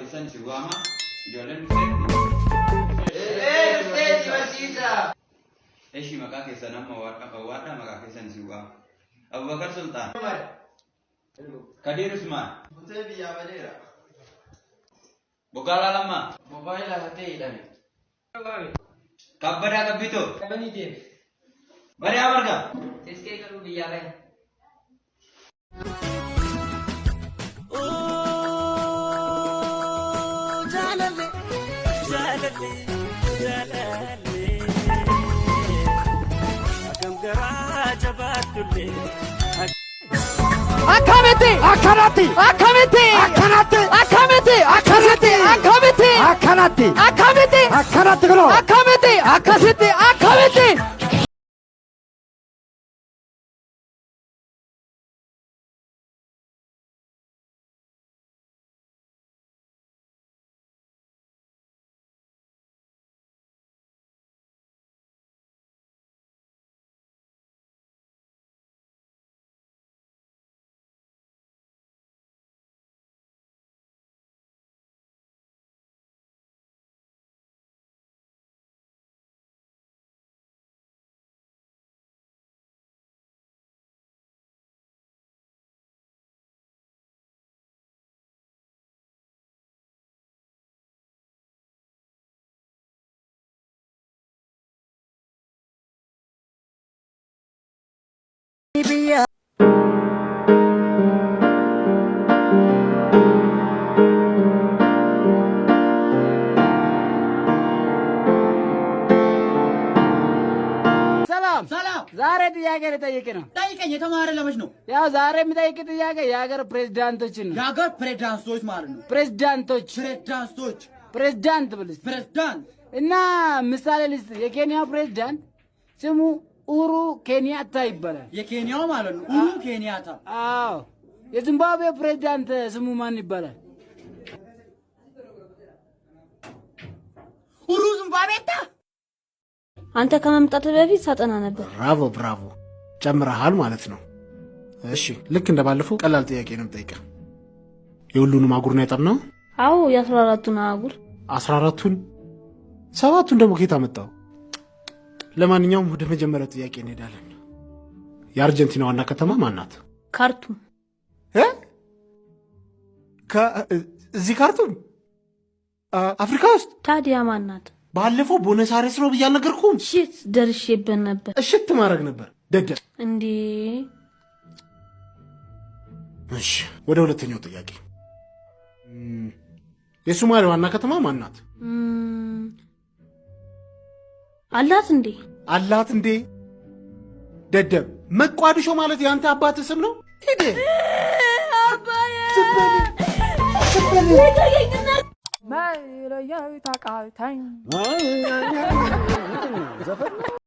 kesan siwama ijoolleen Mistake barsiisa. Eshi maqaa keessan amma waadhaa maqaa keessan siwama. Abubakar Sultan. Kadir Usman. Mutee biyyaa badeera. Bogala lama. Mobaayila hatee hidhame. Kabbadaa Kabbitoo. Qabanii deeme. Bari Abarga. Iskee garuu biyyaa bahe. Akamete, akanati, akamete, akanati, akamete, akanati, akamete, akanati, akamete, akanati golo, akamete, akasete, akamete. ዛሬ ጥያቄ ልጠይቅ ነው። ጠይቀኝ። የተማረ ለመች ነው? ያው ዛሬ የሚጠይቅ ጥያቄ የሀገር ፕሬዝዳንቶችን ነው። የሀገር ፕሬዝዳንቶች ማለት ነው። ፕሬዝዳንቶች ፕሬዝዳንት ብልስ ፕሬዝዳንት እና ምሳሌ ልስጥ። የኬንያ ፕሬዝዳንት ስሙ ኡሁሩ ኬንያታ ይባላል። የኬንያው ማለት ነው ኡሁሩ ኬንያታ። አዎ። የዚምባብዌ ፕሬዝዳንት ስሙ ማን ይባላል? ኡሁሩ ዚምባብዌታ። አንተ ከመምጣት በፊት ሳጠና ነበር። ብራቮ ጨምረሃል ማለት ነው። እሺ ልክ እንደባለፈው ቀላል ጥያቄ ነው የምጠይቀው። የሁሉንም አህጉር ነው ያጠናው? አዎ የ14ቱን አህጉር። 14ቱን? 7ቱን ደግሞ ከየት አመጣው? ለማንኛውም ወደ መጀመሪያው ጥያቄ እንሄዳለን። የአርጀንቲና ዋና ከተማ ማን ናት? ካርቱም። እዚህ ካርቱም አፍሪካ ውስጥ? ታዲያ ማን ናት? ባለፈው ቦነስ አይረስ ነው ብያል ነገርኩም። ሽት ደርሼበት ነበር። እሽት ማድረግ ነበር ደደብ እንዴ። እሺ ወደ ሁለተኛው ጥያቄ። የሶማሊያ ዋና ከተማ ማን ናት? አላት እንዴ ደደብ። መቋድሾ ማለት ያንተ አባት ስም ነው። ሄደ አባዬ ማይለያይ ታቃታኝ